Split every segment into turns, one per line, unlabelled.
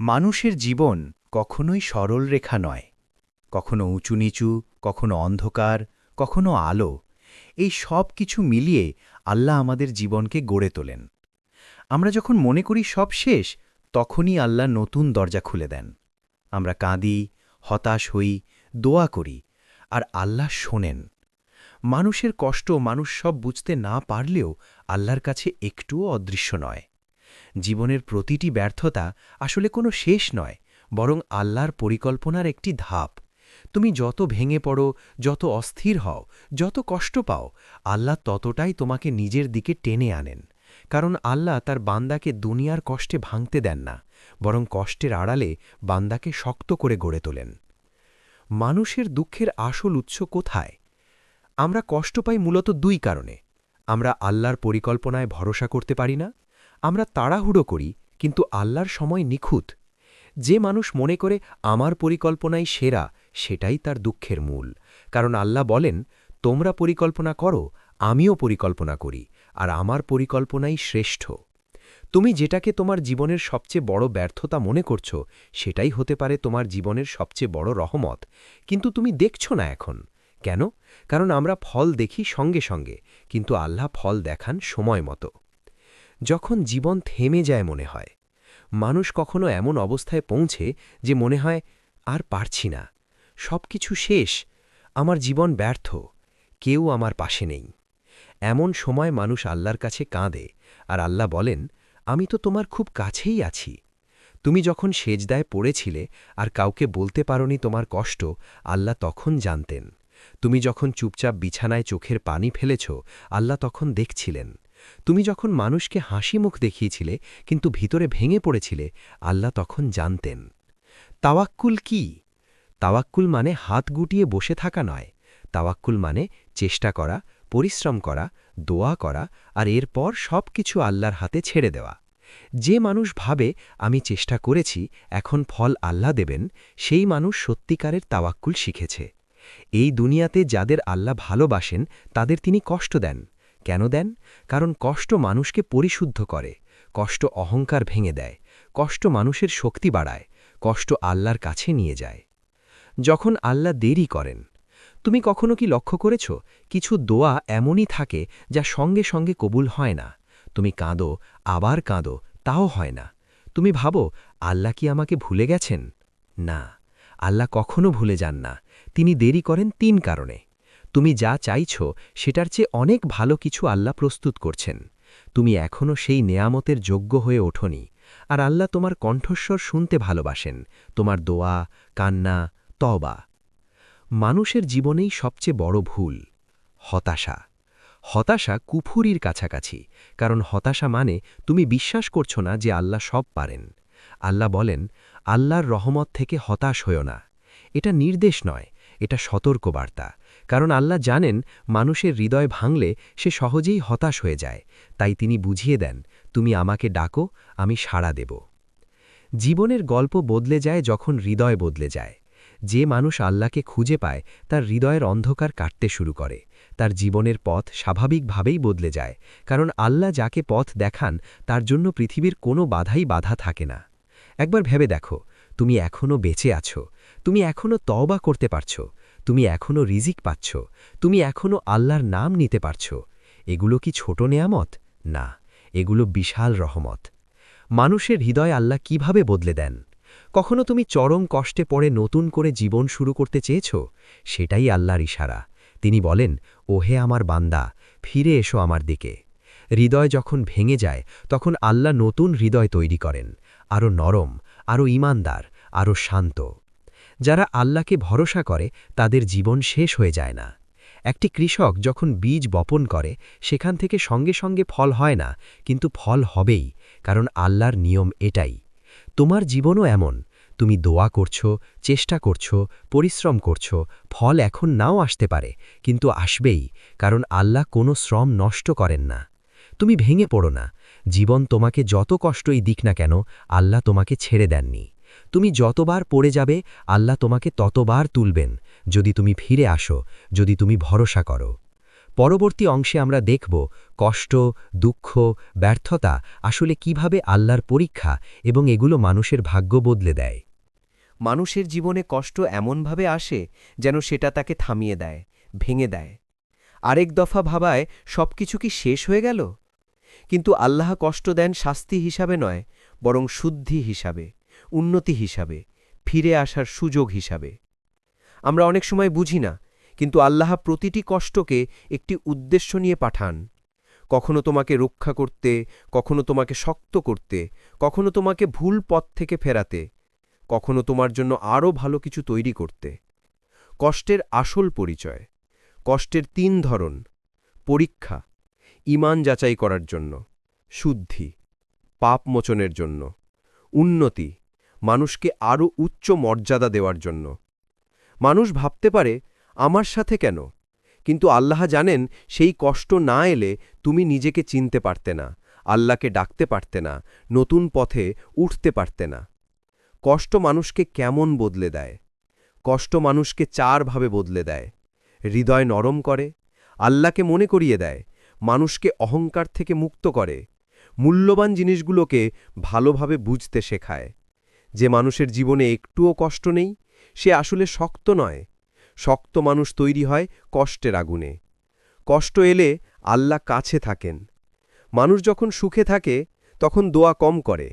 মানুষের জীবন কখনোই সরল রেখা নয়। কখনো উঁচু নিচু, কখনো অন্ধকার, কখনো আলো। এই সব কিছু মিলিয়ে আল্লাহ আমাদের জীবনকে গড়ে তোলেন। আমরা যখন মনে করি সব শেষ, তখনই আল্লাহ নতুন দরজা খুলে দেন। আমরা কাঁদি, হতাশ হই, দোয়া করি, আর আল্লাহ শোনেন। মানুষের কষ্ট মানুষ সব বুঝতে না পারলেও আল্লাহর কাছে একটুও অদৃশ্য নয়। জীবনের প্রতিটি ব্যর্থতা আসলে কোনো শেষ নয়, বরং আল্লাহর পরিকল্পনার একটি ধাপ। তুমি যত ভেঙে পড়ো, যত অস্থির হও, যত কষ্ট পাও, আল্লাহ ততটাই তোমাকে নিজের দিকে টেনে আনেন। কারণ আল্লাহ তার বান্দাকে দুনিয়ার কষ্টে ভাঙতে দেন না, বরং কষ্টের আড়ালে বান্দাকে শক্ত করে গড়ে তোলেন। মানুষের দুঃখের আসল উৎস কোথায়? আমরা কষ্ট পাই মূলত দুই কারণে। আমরা আল্লাহর পরিকল্পনায় ভরসা করতে পারি না। আমরা তাড়াহুড়ো করি, কিন্তু আল্লাহর সময় নিখুঁত। যে মানুষ মনে করে আমার পরিকল্পনাই সেরা, সেটাই তার দুঃখের মূল। কারণ আল্লাহ বলেন, তোমরা পরিকল্পনা করো, আমিও পরিকল্পনা করি, আর আমার পরিকল্পনাই শ্রেষ্ঠ। তুমি যেটাকে তোমার জীবনের সবচেয়ে বড় ব্যর্থতা মনে করছো, সেটাই হতে পারে তোমার জীবনের সবচেয়ে বড় রহমত। কিন্তু তুমি দেখছো না এখন। কেন? কারণ আমরা ফল দেখি সঙ্গে সঙ্গে, কিন্তু আল্লাহ ফল দেখান সময় মতো। যখন জীবন থেমে যায় মনে হয়, মানুষ কখনো এমন অবস্থায় পৌঁছে যে মনে হয় আর পারছি না, সব কিছু শেষ, আমার জীবন ব্যর্থ, কেউ আমার পাশে নেই। এমন সময় মানুষ আল্লাহর কাছে কাঁদে, আর আল্লাহ বলেন, আমি তো তোমার খুব কাছেই আছি। তুমি যখন সেজদায় পড়েছিলে আর কাউকে বলতে পারোনি তোমার কষ্ট, আল্লাহ তখন জানতেন। তুমি যখন চুপচাপ বিছানায় চোখের পানি ফেলেছ, আল্লাহ তখন দেখছিলেন। তুমি যখন মানুষকে হাসি মুখ দেখিয়েছিলে কিন্তু ভিতরে ভেঙে পড়েছিলে, আল্লাহ তখন জানতেন। তাওয়াক্কুল কি? তাওয়াক্কুল মানে হাত গুটিয়ে বসে থাকা নয়। তাওয়াক্কুল মানে চেষ্টা করা, পরিশ্রম করা, দোয়া করা, আর এরপর সব কিছু আল্লাহর হাতে ছেড়ে দেওয়া। যে মানুষ ভাবে আমি চেষ্টা করেছি, এখন ফল আল্লাহ দেবেন, সেই মানুষ সত্যিকারের তাওয়াক্কুল শিখেছে। এই দুনিয়াতে যাদের আল্লাহ ভালোবাসেন, তাদের তিনি কষ্ট দেন। কেন দেন? কারণ কষ্ট মানুষকে পরিশুদ্ধ করে, কষ্ট অহংকার ভেঙে দেয়, কষ্ট মানুষের শক্তি বাড়ায়, কষ্ট আল্লাহর কাছে নিয়ে যায়। যখন আল্লাহ দেরি করেন, তুমি কখনো কি লক্ষ্য করেছ, কিছু দোয়া এমনই থাকে যা সঙ্গে সঙ্গে কবুল হয় না। তুমি কাঁদো, আবার কাঁদো, তাও হয় না। তুমি ভাবো, আল্লাহ কি আমাকে ভুলে গেছেন? না, আল্লাহ কখনো ভুলে যান না। তিনি দেরি করেন তিন কারণে। তুমি যা চাইছ সেটার চেয়ে অনেক ভালো কিছু আল্লাহ প্রস্তুত করছেন। তুমি এখনও সেই নেয়ামতের যোগ্য হয়ে ওঠোনি, আর আল্লাহ তোমার কণ্ঠস্বর শুনতে ভালোবাসেন, তোমার দোয়া, কান্না, তওবা। মানুষের জীবনেই সবচেয়ে বড় ভুল হতাশা। হতাশা কুফুরির কাছাকাছি, কারণ হতাশা মানে তুমি বিশ্বাস করছো না যে আল্লাহ সব পারেন। আল্লাহ বলেন, আল্লাহর রহমত থেকে হতাশ হয়ো না। এটা নির্দেশ নয়, এটা সতর্কবার্তা। কারণ আল্লাহ জানেন মানুষের হৃদয় ভাঙলে সে সহজেই হতাশ হয়ে যায়, তাই তিনি বুঝিয়ে দেন, তুমি আমাকে ডাকো, আমি সাড়া দেব। জীবনের গল্প বদলে যায় যখন হৃদয় বদলে যায়। যে মানুষ আল্লাহকে খুঁজে পায়, তার হৃদয়ের অন্ধকার কাটতে শুরু করে। তার জীবনের পথ স্বাভাবিকভাবেই বদলে যায়, কারণ আল্লাহ যাকে পথ দেখান তার জন্য পৃথিবীর কোনো বাধা থাকে না। একবার ভেবে দেখো, তুমি এখনও বেঁচে আছো, তুমি এখনও তওবা করতে পারছ, তুমি এখনও রিজিক পাচ্ছ, তুমি এখনও আল্লাহর নাম নিতে পারছ। এগুলো কি ছোট নেয়ামত? না, এগুলো বিশাল রহমত। মানুষের হৃদয় আল্লাহ কিভাবে বদলে দেন? কখনো তুমি চরম কষ্টে পড়ে নতুন করে জীবন শুরু করতে চেয়েছ? সেটাই আল্লাহর ইশারা। তিনি বলেন, ওহে আমার বান্দা, ফিরে এসো আমার দিকে। হৃদয় যখন ভেঙে যায়, তখন আল্লাহ নতুন হৃদয় তৈরি করেন, আরও নরম, আরও ঈমানদার, আরও শান্ত। যারা আল্লাহকে ভরসা করে, তাদের জীবন শেষ হয়ে যায় না। একটি কৃষক যখন বীজ বপন করে, সেখান থেকে সঙ্গে সঙ্গে ফল হয় না, কিন্তু ফল হবেই, কারণ আল্লাহর নিয়ম এটাই। তোমার জীবনও এমন। তুমি দোয়া করছো, চেষ্টা করছো, পরিশ্রম করছো, ফল এখন নাও আসতে পারে, কিন্তু আসবেই, কারণ আল্লাহ কোনো শ্রম নষ্ট করেন না। তুমি ভেঙে পড়ো না। জীবন তোমাকে যত কষ্টই দিক না কেন, আল্লাহ তোমাকে ছেড়ে দেননি। তুমি যতবার পড়ে যাবে, আল্লাহ তোমাকে ততবার তুলবেন, যদি তুমি ফিরে আসো, যদি তুমি ভরসা করো।
পরবর্তী অংশে আমরা দেখব কষ্ট, দুঃখ, ব্যর্থতা আসলে কিভাবে আল্লাহর পরীক্ষা এবং এগুলো মানুষের ভাগ্য বদলে দেয়।
মানুষের জীবনে কষ্ট এমনভাবে আসে যেন সেটা তাকে থামিয়ে দেয়, ভেঙে দেয়। আরেক দফা ভাবায় সবকিছু কি শেষ হয়ে গেল? কিন্তু আল্লাহ কষ্ট দেন শাস্তি হিসাবে নয়, বরং শুদ্ধি হিসাবে, উন্নতি হিসাবে, ফিরে আসার সুযোগ হিসাবে। আমরা অনেক সময় বুঝি না, কিন্তু আল্লাহ প্রতিটি কষ্টকে একটি উদ্দেশ্য নিয়ে পাঠান। কখনো তোমাকে রক্ষা করতে, কখনো তোমাকে শক্ত করতে, কখনো তোমাকে ভুল পথ থেকে ফেরাতে, কখনো তোমার জন্য আরও ভালো কিছু তৈরি করতে। কষ্টের আসল পরিচয়। কষ্টের ৩ ধরন: পরীক্ষা, ঈমান যাচাই করার জন্য; শুদ্ধি, পাপ মোচনের জন্য; উন্নতি, মানুষকে আরও উচ্চ মর্যাদা দেওয়ার জন্য। মানুষ ভাবতে পারে, আমার সাথে কেন? কিন্তু আল্লাহ জানেন, সেই কষ্ট না এলে তুমি নিজেকে চিনতে পারতে না, আল্লাহকে ডাকতে পারতে না, নতুন পথে উঠতে পারতে না। কষ্ট মানুষকে কেমন বদলে দেয়? কষ্ট মানুষকে ৪ ভাবে বদলে দেয়। হৃদয় নরম করে, আল্লাহকে মনে করিয়ে দেয়, মানুষকে অহংকার থেকে মুক্ত করে, মূল্যবান জিনিসগুলোকে ভালোভাবে বুঝতে শেখায়। যে মানুষের জীবনে একটুও কষ্ট নেই, সে আসলে শক্ত নয়। শক্ত মানুষ তৈরি হয় কষ্টের আগুনে। কষ্ট এলে আল্লাহ কাছে থাকেন। মানুষ যখন সুখে থাকে তখন দোয়া কম করে,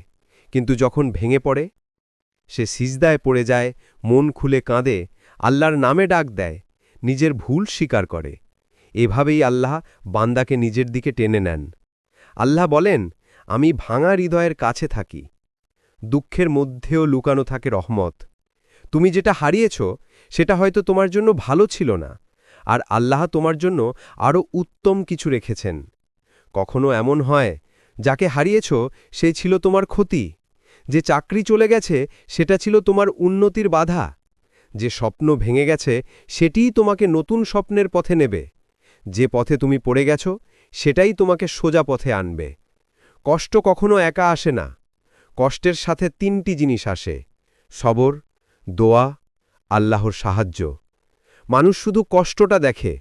কিন্তু যখন ভেঙে পড়ে, সে সিজদায় পড়ে যায়, মন খুলে কাঁদে, আল্লাহর নামে ডাক দেয়, নিজের ভুল স্বীকার করে। এভাবেই আল্লাহ বান্দাকে নিজের দিকে টেনে নেন। আল্লাহ বলেন, আমি ভাঙা হৃদয়ের কাছে থাকি। দুঃখের মধ্যেও লুকানো থাকে রহমত। তুমি যেটা হারিয়েছ সেটা হয়তো তোমার জন্য ভালো ছিল না, আর আল্লাহ তোমার জন্য আরও উত্তম কিছু রেখেছেন। কখনো এমন হয়, যাকে হারিয়েছ সে ছিল তোমার ক্ষতি। যে চাকরি চলে গেছে সেটা ছিল তোমার উন্নতির বাধা। যে স্বপ্ন ভেঙে গেছে সেটিই তোমাকে নতুন স্বপ্নের পথে নেবে। যে পথে তুমি পড়ে গেছ সেটাই তোমাকে সোজা পথে আনবে। কষ্ট কখনো একা আসে না। কষ্টের সাথে ৩টি জিনিস আসে: সবর, দোয়া, আল্লাহর সাহায্য। মানুষ শুধু কষ্টটা দেখে,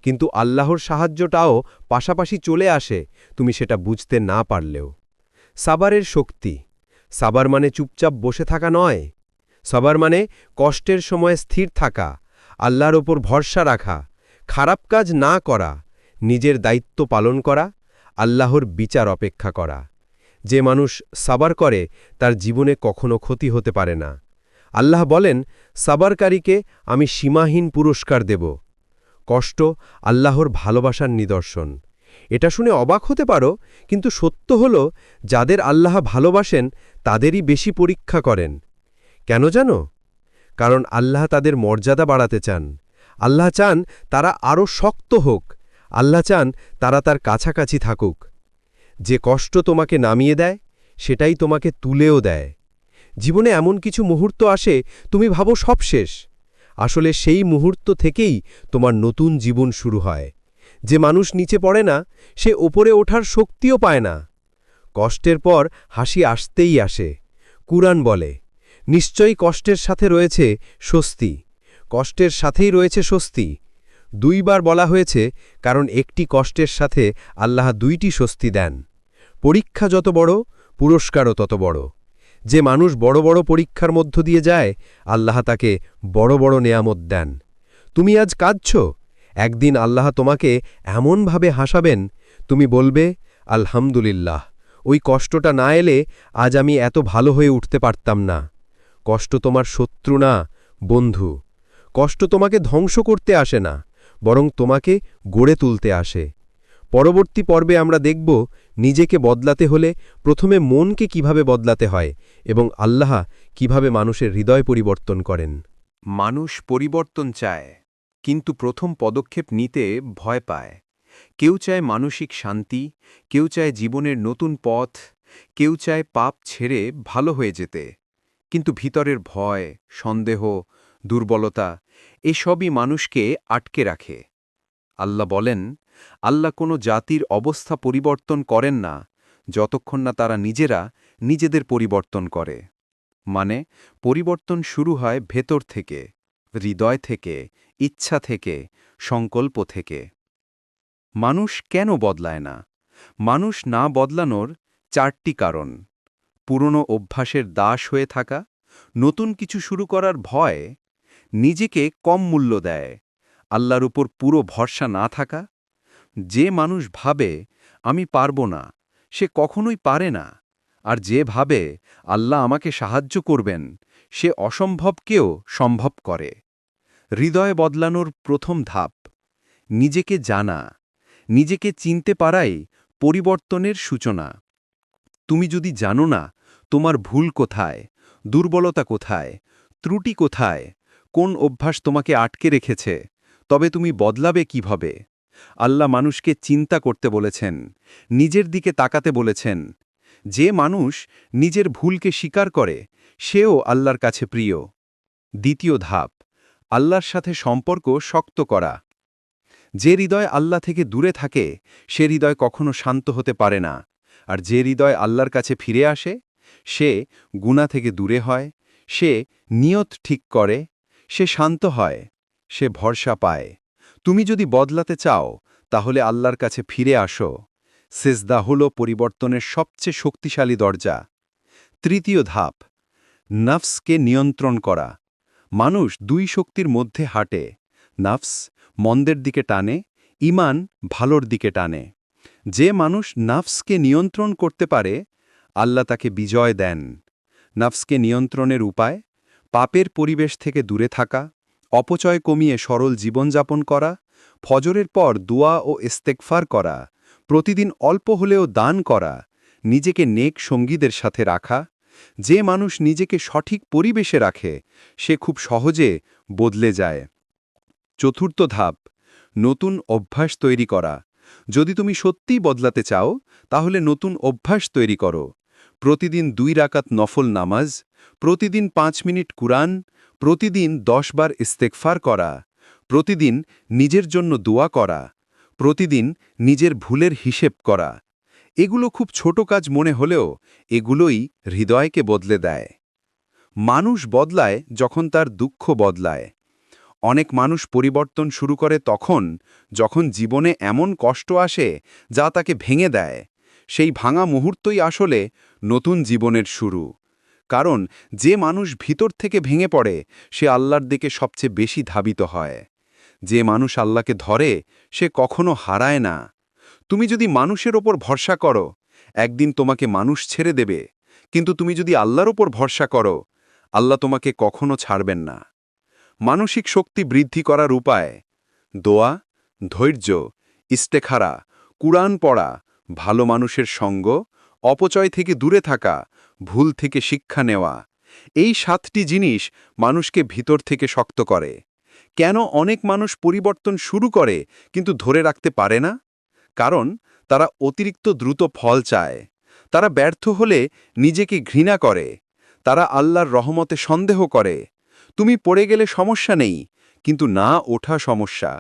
কিন্তু আল্লাহর সাহায্যটাও পাশাপাশি চলে আসে, তুমি সেটা বুঝতে না পারলেও। সাবারের শক্তি। সাবার মানে চুপচাপ বসে থাকা নয়। সাবার মানে কষ্টের সময় স্থির থাকা, আল্লাহর ওপর ভরসা রাখা, খারাপ কাজ না করা, নিজের দায়িত্ব পালন করা, আল্লাহর বিচার অপেক্ষা করা। যে মানুষ সাবার করে তার জীবনে কখনো ক্ষতি হতে পারে না। আল্লাহ বলেন, সাবারকারীকে আমি সীমাহীন পুরস্কার দেব। কষ্ট আল্লাহর ভালোবাসার নিদর্শন। এটা শুনে অবাক হতে পারো, কিন্তু সত্য হল, যাদের আল্লাহ ভালোবাসেন তাদেরই বেশি পরীক্ষা করেন। কেন জানো? কারণ আল্লাহ তাদের মর্যাদা বাড়াতে চান। আল্লাহ চান তারা আরও শক্ত হোক। আল্লাহ চান তারা তার কাছাকাছি থাকুক। যে কষ্ট তোমাকে নামিয়ে দেয় সেটাই তোমাকে তুলেও দেয়। জীবনে এমন কিছু মুহূর্ত আসে তুমি ভাবো সব শেষ। আসলে সেই মুহূর্ত থেকেই তোমার নতুন জীবন শুরু হয়। যে মানুষ নিচে পড়ে না সে ওপরে ওঠার শক্তিও পায় না। কষ্টের পর হাসি আসতেই আসে। কুরআন বলে, নিশ্চয়ই কষ্টের সাথে রয়েছে স্বস্তি। কষ্টের সাথেই রয়েছে স্বস্তি। ২ বার বলা হয়েছে, কারণ একটি কষ্টের সাথে আল্লাহ ২টি স্বস্তি দেন। পরীক্ষা যত বড়, পুরস্কারও তত বড়। যে মানুষ বড় বড় পরীক্ষার মধ্য দিয়ে যায়, আল্লাহ তাকে বড় বড় নেয়ামত দেন। তুমি আজ কাঁদছ, একদিন আল্লাহ তোমাকে এমনভাবে হাসাবেন, তুমি বলবে, আলহামদুলিল্লাহ, ওই কষ্টটা না এলে আজ আমি এত ভালো হয়ে উঠতে পারতাম না। কষ্ট তোমার শত্রু না, বন্ধু। কষ্ট তোমাকে ধ্বংস করতে আসে না, বরং তোমাকে গড়ে তুলতে আসে। পরবর্তী পর্বে আমরা দেখব, নিজেকে বদলাতে হলে প্রথমে মনকে কিভাবে বদলাতে হয় এবং আল্লাহ কিভাবে মানুষের হৃদয় পরিবর্তন করেন।
মানুষ পরিবর্তন চায়, কিন্তু প্রথম পদক্ষেপ নিতে ভয় পায়। কেউ চায় মানসিক শান্তি, কেউ চায় জীবনের নতুন পথ, কেউ চায় পাপ ছেড়ে ভালো হয়ে যেতে। কিন্তু ভিতরের ভয়, সন্দেহ, দুর্বলতা এসবই মানুষকে আটকে রাখে। আল্লাহ বলেন, আল্লাহ কোনো জাতির অবস্থা পরিবর্তন করেন না যতক্ষণ না তারা নিজেরা নিজেদের পরিবর্তন করে। মানে, পরিবর্তন শুরু হয় ভেতর থেকে, হৃদয় থেকে, ইচ্ছা থেকে, সংকল্প থেকে। মানুষ কেন বদলায় না? মানুষ না বদলানোর 4টি কারণ: পুরনো অভ্যাসের দাস হয়ে থাকা, নতুন কিছু শুরু করার ভয়, নিজেকে কম মূল্য দেয়, আল্লাহর উপর পুরো ভরসা না থাকা। যে মানুষ ভাবে আমি পারব না, সে কখনোই পারে না। আর যে ভাবে আল্লাহ আমাকে সাহায্য করবেন, সে অসম্ভবকেও সম্ভব করে। হৃদয় বদলানোর প্রথম ধাপ: নিজেকে জানা। নিজেকে চিনতে পারাই পরিবর্তনের সূচনা। তুমি যদি জানো না তোমার ভুল কোথায়, দুর্বলতা কোথায়, ত্রুটি কোথায়, কোন অভ্যাস তোমাকে আটকে রেখেছে, তবে তুমি বদলাবে কিভাবে? আল্লাহ মানুষকে চিন্তা করতে বলেছেন, নিজের দিকে তাকাতে বলেছেন। যে মানুষ নিজের ভুলকে স্বীকার করে, সেও আল্লাহর কাছে প্রিয়। দ্বিতীয় ধাপ: আল্লাহর সাথে সম্পর্ক শক্ত করা। যে হৃদয় আল্লাহ থেকে দূরে থাকে, সে হৃদয় কখনো শান্ত হতে পারে না। আর যে হৃদয় আল্লাহর কাছে ফিরে আসে, সে গুনাহ থেকে দূরে হয়, সে নিয়ত ঠিক করে, সে শান্ত হয়, সে ভরসা পায়। তুমি যদি বদলাতে চাও, তাহলে আল্লাহর কাছে ফিরে আসো। সেজদা হল পরিবর্তনের সবচেয়ে শক্তিশালী দরজা। তৃতীয় ধাপ: নফসকে নিয়ন্ত্রণ করা। মানুষ দুই শক্তির মধ্যে হাঁটে। নফস মন্দের দিকে টানে, ঈমান ভালোর দিকে টানে। যে মানুষ নফসকে নিয়ন্ত্রণ করতে পারে, আল্লাহ তাকে বিজয় দেন। নফসকে নিয়ন্ত্রণের উপায়: পাপের পরিবেশ থেকে দূরে থাকা, অপচয় কমিয়ে সরল জীবনযাপন করা, ফজরের পর দোয়া ও ইস্তেগফার করা, প্রতিদিন অল্প হলেও দান করা, নিজেকে নেক সঙ্গীদের সাথে রাখা। যে মানুষ নিজেকে সঠিক পরিবেশে রাখে, সে খুব সহজে বদলে যায়। চতুর্থ ধাপ: নতুন অভ্যাস তৈরি করা। যদি তুমি সত্যিই বদলাতে চাও, তাহলে নতুন অভ্যাস তৈরি করো। প্রতিদিন 2 রাকাত নফল নামাজ, প্রতিদিন 5 মিনিট কুরআন, প্রতিদিন 10 বার ইস্তেগফার করা, প্রতিদিন নিজের জন্য দোয়া করা, প্রতিদিন নিজের ভুলের হিসেব করা। এগুলো খুব ছোট কাজ মনে হলেও এগুলোই হৃদয়কে বদলে দেয়। মানুষ বদলায় যখন তার দুঃখ বদলায়। অনেক মানুষ পরিবর্তন শুরু করে তখন, যখন জীবনে এমন কষ্ট আসে যা তাকে ভেঙে দেয়। সেই ভাঙা মুহূর্তই আসলে নতুন জীবনের শুরু। কারণ যে মানুষ ভিতর থেকে ভেঙে পড়ে, সে আল্লাহর দিকে সবচেয়ে বেশি ধাবিত হয়। যে মানুষ আল্লাহকে ধরে, সে কখনো হারায় না। তুমি যদি মানুষের ওপর ভরসা করো, একদিন তোমাকে মানুষ ছেড়ে দেবে। কিন্তু তুমি যদি আল্লাহর ওপর ভরসা করো, আল্লাহ তোমাকে কখনো ছাড়বেন না। মানসিক শক্তি বৃদ্ধি করার উপায়: দোয়া, ধৈর্য, ইস্তেখারা, কুরআন পড়া, ভালো মানুষের সঙ্গ, অপচয় থেকে দূরে থাকা, ভুল থেকে শিক্ষা নেওয়া। এই 7টি জিনিস মানুষকে ভিতর থেকে শক্ত করে। কেন অনেক মানুষ পরিবর্তন শুরু করে কিন্তু ধরে রাখতে পারে না? কারণ তারা অতিরিক্ত দ্রুত ফল চায়। তারা ব্যর্থ হলে নিজেকে ঘৃণা করে। তারা আল্লাহর রহমতে সন্দেহ করে। তুমি পড়ে গেলে সমস্যা নেই, কিন্তু না ওঠা সমস্যা।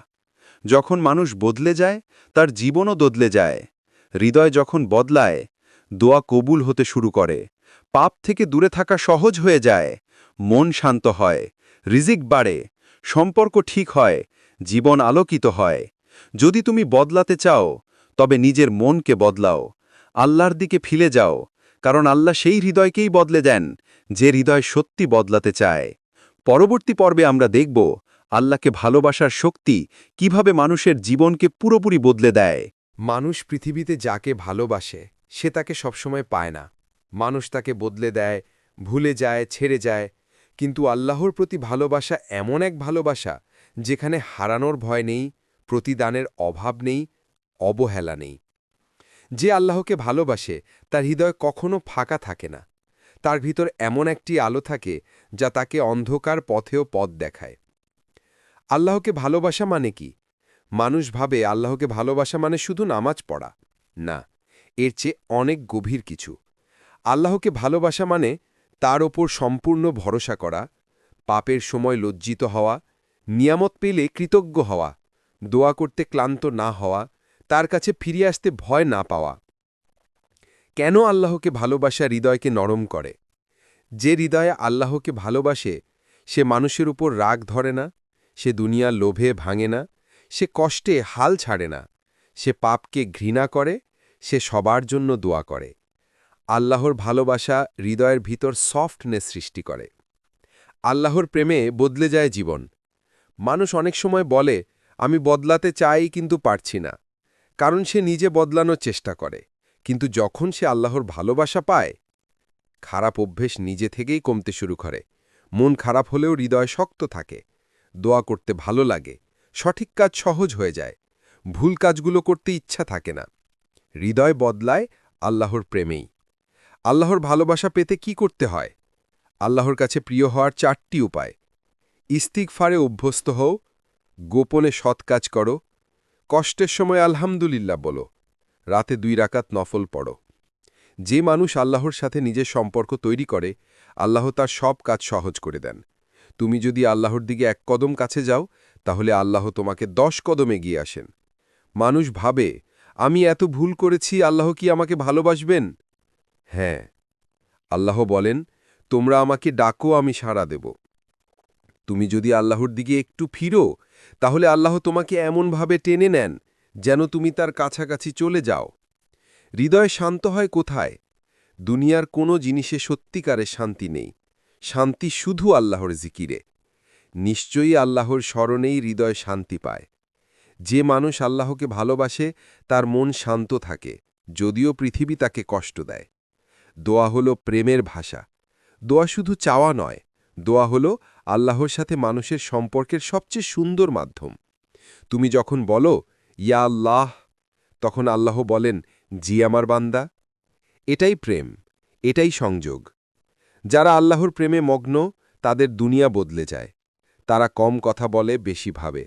যখন মানুষ বদলে যায়, তার জীবনও বদলে যায়। হৃদয় যখন বদলায়, দোয়া কবুল হতে শুরু করে, পাপ থেকে দূরে থাকা সহজ হয়ে যায়, মন শান্ত হয়, রিজিক বাড়ে, সম্পর্ক ঠিক হয়, জীবন আলোকিত হয়। যদি তুমি বদলাতে চাও, তবে নিজের মনকে বদলাও, আল্লাহর দিকে ফিরে যাও। কারণ আল্লাহ সেই হৃদয়কেই বদলে দেন, যে হৃদয় সত্যি বদলাতে চায়। পরবর্তী পর্বে আমরা দেখব আল্লাহকে ভালোবাসার শক্তি কিভাবে মানুষের জীবনকে পুরোপুরি বদলে দেয়।
মানুষ পৃথিবীতে যাকে ভালোবাসে, সে তাকে সবসময় পায় না। মানুষ তাকে বদলে দেয়, ভুলে যায়, ছেড়ে যায়। কিন্তু আল্লাহর প্রতি ভালোবাসা এমন এক ভালোবাসা, যেখানে হারানোর ভয় নেই, প্রতিদানের অভাব নেই, অবহেলা নেই। যে আল্লাহকে ভালোবাসে, তার হৃদয় কখনো ফাঁকা থাকে না। তার ভিতর এমন একটি আলো থাকে, যা তাকে অন্ধকার পথেও পথ দেখায়। আল্লাহকে ভালোবাসা মানে কি? মানুষ ভাবে আল্লাহকে ভালোবাসা মানে শুধু নামাজ পড়া। না, এর চেয়ে অনেক গভীর কিছু। আল্লাহকে ভালোবাসা মানে তার ওপর সম্পূর্ণ ভরসা করা, পাপের সময় লজ্জিত হওয়া, নিয়ামত পেলে কৃতজ্ঞ হওয়া, দোয়া করতে ক্লান্ত না হওয়া, তার কাছে ফিরে আসতে ভয় না পাওয়া। কেন আল্লাহকে ভালোবাসা হৃদয়কে নরম করে? যে হৃদয়ে আল্লাহকে ভালোবাসে, সে মানুষের উপর রাগ ধরে না, সে দুনিয়ার লোভে ভাঙে না, সে কষ্টে হাল ছাড়ে না, সে পাপকে ঘৃণা করে, সে সবার জন্য দোয়া করে। আল্লাহর ভালোবাসা হৃদয়ের ভিতর সফটনেস সৃষ্টি করে। আল্লাহর প্রেমে বদলে যায় জীবন। মানুষ অনেক সময় বলে, আমি বদলাতে চাই কিন্তু পারছি না, কারণ সে নিজে বদলানোর চেষ্টা করে। কিন্তু যখন সে আল্লাহর ভালোবাসা পায়, খারাপ অভ্যেস নিজে থেকেই কমতে শুরু করে। মন খারাপ হলেও হৃদয় শক্ত থাকে, দোয়া করতে ভালো লাগে, সঠিক কাজ সহজ হয়ে যায়, ভুল কাজগুলো করতে ইচ্ছা থাকে না। হৃদয় বদলায় আল্লাহর প্রেমেই। আল্লাহর ভালোবাসা পেতে কি করতে হয়? আল্লাহর কাছে প্রিয় হওয়ার 4টি উপায়। ইস্তিগফারে অভ্যস্ত হও, গোপনে সৎ কাজ করো, কষ্টের সময় আলহামদুলিল্লাহ বলো, রাতে 2 রাকাত নফল পড়ো। যে মানুষ আল্লাহর সাথে নিজের সম্পর্ক তৈরি করে, আল্লাহ তার সব কাজ সহজ করে দেন। তুমি যদি আল্লাহর দিকে 1 কদম কাছে যাও, তাহলে আল্লাহ তোমাকে 10 কদম এগিয়ে আসেন। মানুষ ভাবে, আমি এত ভুল করেছি, আল্লাহ কি আমাকে ভালোবাসবেন? হ্যাঁ, আল্লাহ বলেন, তোমরা আমাকে ডাকো, আমি সাড়া দেব। তুমি যদি আল্লাহর দিকে একটু ফিরো, তাহলে আল্লাহ তোমাকে এমনভাবে টেনে নেন যেন তুমি তার কাছাকাছি চলে যাও। হৃদয় শান্ত হয় কোথায়? দুনিয়ার কোনো জিনিসে সত্যিকারের শান্তি নেই। শান্তি শুধু আল্লাহর জিকিরে। নিশ্চয়ই আল্লাহর স্মরণেই হৃদয় শান্তি পায়। যে মানুষ আল্লাহকে ভালোবাসে তার মন শান্ত থাকে, যদিও পৃথিবী তাকে কষ্ট দেয়। দোয়া হলো প্রেমের ভাষা। দোয়া শুধু চাওয়া নয়, দোয়া হলো আল্লাহর সাথে মানুষের সম্পর্কের সবচেয়ে সুন্দর মাধ্যম। তুমি যখন বলো, ইয়া আল্লাহ, তখন আল্লাহ বলেন, জি আমার বান্দা। এটাই প্রেম, এটাই সংযোগ। যারা আল্লাহর প্রেমে মগ্ন, তাদের দুনিয়া বদলে যায়। তারা কম কথা বলে, বেশি ভাবে।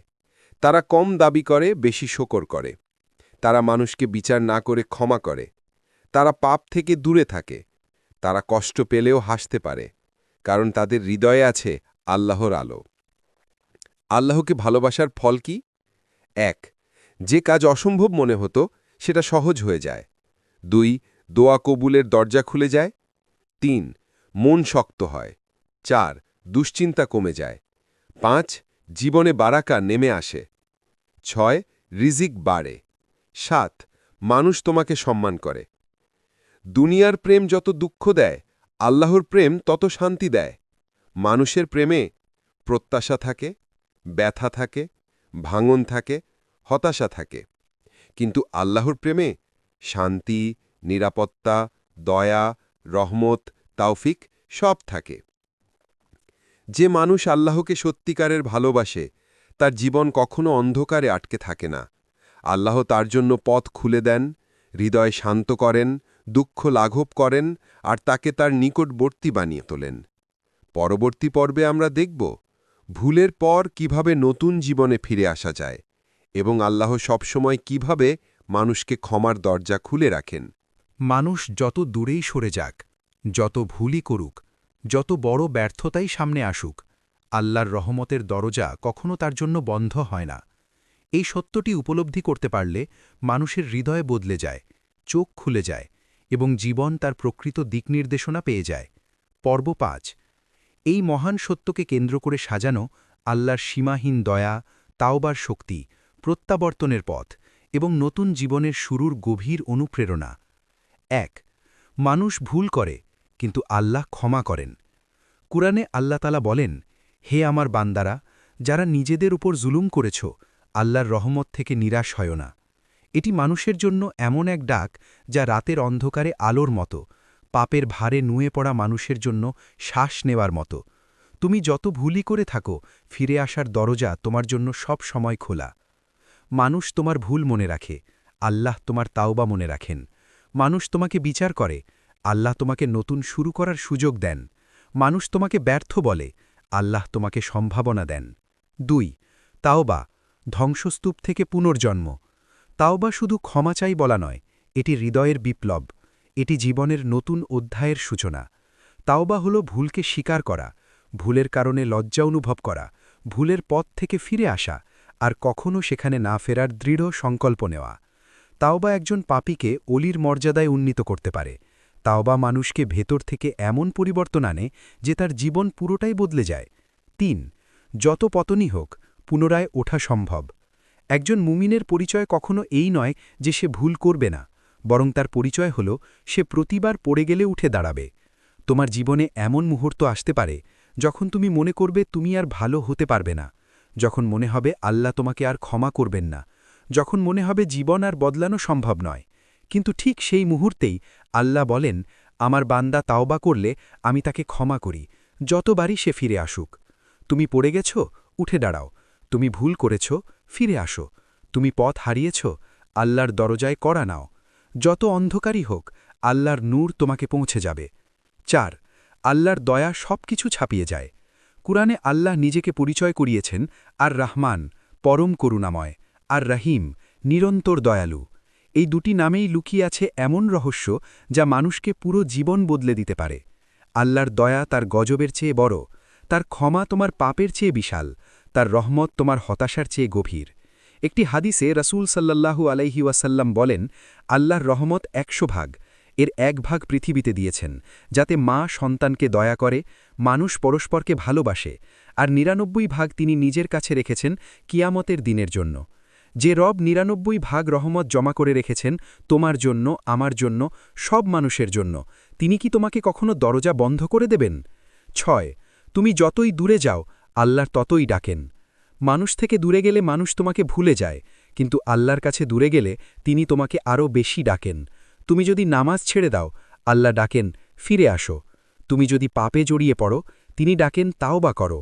তারা কম দাবি করে, বেশি শকর করে। তারা মানুষকে বিচার না করে ক্ষমা করে। তারা পাপ থেকে দূরে থাকে। তারা কষ্ট পেলেও হাসতে পারে, কারণ তাদের হৃদয়ে আছে আল্লাহর আলো। আল্লাহকে ভালোবাসার ফল কি? 1. যে কাজ অসম্ভব মনে হতো সেটা সহজ হয়ে যায়। 2. দোয়া কবুলের দরজা খুলে যায়। 3. মন শক্ত হয়। 4. দুশ্চিন্তা কমে যায়। 5. জীবনে বারাকা নেমে আসে। 6. রিজিক বাড়ে। 7. মানুষ তোমাকে সম্মান করে। দুনিয়ার প্রেম যত দুঃখ দেয়, আল্লাহর প্রেম তত শান্তি দেয়। মানুষের প্রেমে প্রত্যাশা থাকে, ব্যথা থাকে, ভাঙন থাকে, হতাশা থাকে। কিন্তু আল্লাহর প্রেমে শান্তি, নিরাপত্তা, দয়া, রহমত, তাওফিক সব থাকে। যে মানুষ আল্লাহকে সত্যিকারের ভালোবাসে, তার জীবন কখনো অন্ধকারে আটকে থাকে না। আল্লাহ তার জন্য পথ খুলে দেন, হৃদয় শান্ত করেন, দুঃখ লাঘব করেন, আর তাকে তার নিকটবর্তী বানিয়ে তোলেন। পরবর্তী পর্বে আমরা দেখব ভুলের পর কিভাবে নতুন জীবনে ফিরে আসা যায় এবং আল্লাহ সবসময় কিভাবে মানুষকে ক্ষমার দরজা খুলে রাখেন।
মানুষ যত দূরেই সরে যাক, যত ভুলই করুক, যত বড় ব্যর্থতাই সামনে আসুক, আল্লাহর রহমতের দরজা কখনো তার জন্য বন্ধ হয় না। এই সত্যটি উপলব্ধি করতে পারলে মানুষের হৃদয় বদলে যায়, চোখ খুলে যায় এবং জীবন তার প্রকৃত দিকনির্দেশনা পেয়ে যায়। পর্ব 5। এই মহান সত্যকে কেন্দ্র করে সাজানো আল্লাহর সীমাহীন দয়া, তাওবার শক্তি, প্রত্যাবর্তনের পথ এবং নতুন জীবনের শুরুর গভীর অনুপ্রেরণা। 1. মানুষ ভুল করে, কিন্তু আল্লাহ ক্ষমা করেন। কুরআনে আল্লাহ তাআলা বলেন, হে আমার বান্দারা, যারা নিজেদের উপর জুলুম করেছ, আল্লাহর রহমত থেকে নিরাশ হয় না। এটি মানুষের জন্য এমন এক ডাক যা রাতের অন্ধকারে আলোর মতো, পাপের ভারে নুয়ে পড়া মানুষের জন্য শ্বাস নেওয়ার মতো। তুমি যত ভুলই করে থাকো, ফিরে আসার দরজা তোমার জন্য সব সময় খোলা। মানুষ তোমার ভুল মনে রাখে, আল্লাহ তোমার তাওবা মনে রাখেন। মানুষ তোমাকে বিচার করে, আল্লাহ তোমাকে নতুন শুরু করার সুযোগ দেন। মানুষ তোমাকে ব্যর্থ বলে, আল্লাহ তোমাকে সম্ভাবনা দেন। 2. তাওবা, ধ্বংসস্তূপ থেকে পুনর্জন্ম। তাওবা শুধু ক্ষমা চাই বলা নয়, এটি হৃদয়ের বিপ্লব, এটি জীবনের নতুন অধ্যায়ের সূচনা। তাওবা হল ভুলকে স্বীকার করা, ভুলের কারণে লজ্জা অনুভব করা, ভুলের পথ থেকে ফিরে আসা, আর কখনও সেখানে না ফেরার দৃঢ় সংকল্প নেওয়া। তাওবা একজন পাপীকে অলির মর্যাদায় উন্নীত করতে পারে। তাওবা মানুষকে ভেতর থেকে এমন পরিবর্তন আনে যে তার জীবন পুরোটাই বদলে যায়। 3. যত পতনই হোক, পুনরায় ওঠা সম্ভব। একজন মুমিনের পরিচয় কখনো এই নয় যে সে ভুল করবে না, বরং তার পরিচয় হল সে প্রতিবার পড়ে গেলে উঠে দাঁড়াবে। তোমার জীবনে এমন মুহূর্ত আসতে পারে যখন তুমি মনে করবে তুমি আর ভালো হতে পারবে না, যখন মনে হবে আল্লাহ তোমাকে আর ক্ষমা করবেন না, যখন মনে হবে জীবন আর বদলানো সম্ভব নয়। কিন্তু ঠিক সেই মুহূর্তেই আল্লাহ বলেন, আমার বান্দা তাওবা করলে আমি তাকে ক্ষমা করি, যতবারই সে ফিরে আসুক। তুমি পড়ে গেছ, উঠে দাঁড়াও। তুমি ভুল করেছ, ফিরে আসো। তুমি পথ হারিয়েছ, আল্লাহর দরজায় কড়া নাও। যত অন্ধকারই হোক, আল্লাহর নূর তোমাকে পৌঁছে যাবে। ৪. আল্লাহর দয়া সব কিছু ছাপিয়ে যায়। কুরআনে আল্লাহ নিজেকে পরিচয় করিয়েছেন আর রাহমান, পরম করুণাময়, আর রহিম, নিরন্তর দয়ালু। এই দুটি নামেই লুকিয়ে আছে এমন রহস্য যা মানুষকে পুরো জীবন বদলে দিতে পারে। আল্লাহর দয়া তার গজবের চেয়ে বড়, তার ক্ষমা তোমার পাপের চেয়ে বিশাল, তার রহমত তোমার হতাশার চেয়ে গভীর। একটি হাদিসে রাসূল সাল্লাল্লাহু আলাইহি ওয়াসাল্লাম বলেন, আল্লাহর রহমত ১০০ ভাগ, এর ১ ভাগ পৃথিবীতে দিয়েছেন, যাতে মা সন্তানকে দয়া করে, মানুষ পরস্পরকে ভালোবাসে, আর ৯৯ ভাগ তিনি নিজের কাছে রেখেছেন কিয়ামতের দিনের জন্য। যে রব ৯৯ ভাগ রহমত জমা করে রেখেছেন তোমার জন্য, আমার জন্য, সব মানুষের জন্য, তিনি কি তোমাকে কখনো দরজা বন্ধ করে দেবেন? ৬. তুমি যতই দূরে যাও, আল্লাহর ততই ডাকেন। মানুষ থেকে দূরে গেলে মানুষ তোমাকে ভুলে যায়, কিন্তু আল্লাহর কাছে দূরে গেলে তিনি তোমাকে আরও বেশি ডাকেন। তুমি যদি নামাজ ছেড়ে দাও, আল্লাহ ডাকেন, ফিরে আসো। তুমি যদি পাপে জড়িয়ে পড়ো, তিনি ডাকেন, তাওবা করো।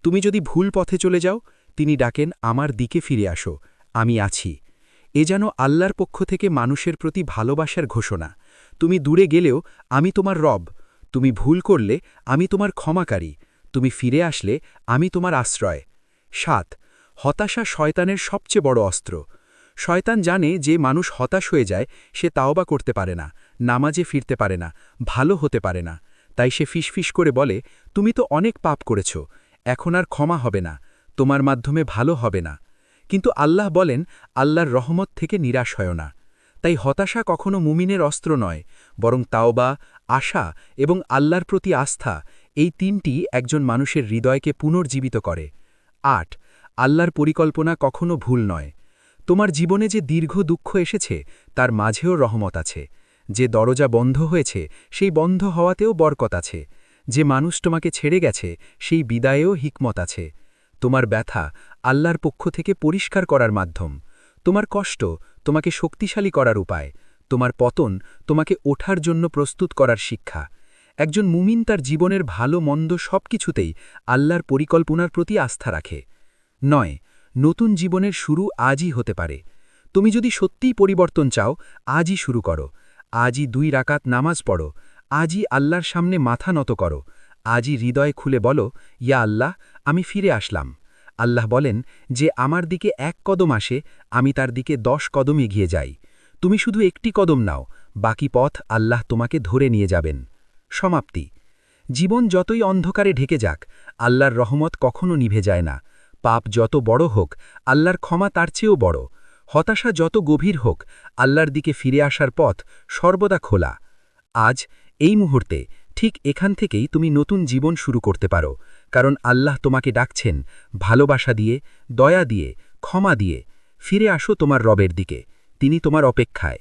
তুমি যদি ভুল পথে চলে যাও, তিনি ডাকেন, আমার দিকে ফিরে আসো, আমি আছি। এ যেন আল্লাহর পক্ষ থেকে মানুষের প্রতি ভালোবাসার ঘোষণা। তুমি দূরে গেলেও আমি তোমার রব। তুমি ভুল করলে আমি তোমার ক্ষমাকারী। তুমি ফিরে আসলে আমি তোমার আশ্রয়। ৭. হতাশা শয়তানের সবচেয়ে বড় অস্ত্র। শয়তান জানে যে মানুষ হতাশ হয়ে যায় সে তাওবা করতে পারে না, নামাজে ফিরতে পারে না, ভালো হতে পারে না। তাই সে ফিসফিস করে বলে, তুমি তো অনেক পাপ করেছ, এখন আর ক্ষমা হবে না, তোমার মাধ্যমে ভালো হবে না। কিন্তু আল্লাহ বলেন, আল্লাহর রহমত থেকে নিরাশ হয় না। তাই হতাশা কখনো মুমিনের অস্ত্র নয়, বরং তাওবা, আশা এবং আল্লাহর প্রতি আস্থা, এই তিনটি একজন মানুষের হৃদয়কে পুনর্জীবিত করে। ৮. আল্লাহর পরিকল্পনা কখনো ভুল নয়। তোমার জীবনে যে দীর্ঘ দুঃখ এসেছে তার মাঝেও রহমত আছে। যে দরজা বন্ধ হয়েছে সেই বন্ধ হওয়াতেও বরকত আছে। যে মানুষ তোমাকে ছেড়ে গেছে সেই বিদায়েও হিকমত আছে। তোমার ব্যথা আল্লাহর পক্ষ থেকে পরিষ্কার করার মাধ্যম। তোমার কষ্ট তোমাকে শক্তিশালী করার উপায়। তোমার পতন তোমাকে ওঠার জন্য প্রস্তুত করার শিক্ষা। একজন মুমিন তার জীবনের ভালো মন্দ সব কিছুতেই আল্লাহর পরিকল্পনার প্রতি আস্থা রাখে। ৯. নতুন জীবনের শুরু আজই হতে পারে। তুমি যদি সত্যিই পরিবর্তন চাও, আজই শুরু করো। আজই ২ রাকাত নামাজ পড়ো। আজই আল্লাহর সামনে মাথা নত করো। আজই হৃদয় খুলে বলো, ইয়া আল্লাহ, আমি ফিরে আসলাম। আল্লাহ বলেন, যে আমার দিকে ১ কদম আসে আমি তার দিকে ১০ কদম এগিয়ে যাই। তুমি শুধু একটি কদম নাও, বাকি পথ আল্লাহ তোমাকে ধরে নিয়ে যাবেন। সমাপ্তি। জীবন যতই অন্ধকারে ঢেকে যাক, আল্লাহর রহমত কখনো নিভে যায় না। পাপ যত বড় হোক, আল্লাহর ক্ষমা তার চেয়েও বড়। হতাশা যত গভীর হোক, আল্লাহর দিকে ফিরে আসার পথ সর্বদা খোলা। আজ এই মুহূর্তে ঠিক এখান থেকেই তুমি নতুন জীবন শুরু করতে পারো, কারণ আল্লাহ তোমাকে ডাকছেন ভালোবাসা দিয়ে, দয়া দিয়ে, ক্ষমা দিয়ে। ফিরে আসো তোমার রবের দিকে, তিনি তোমার অপেক্ষায়।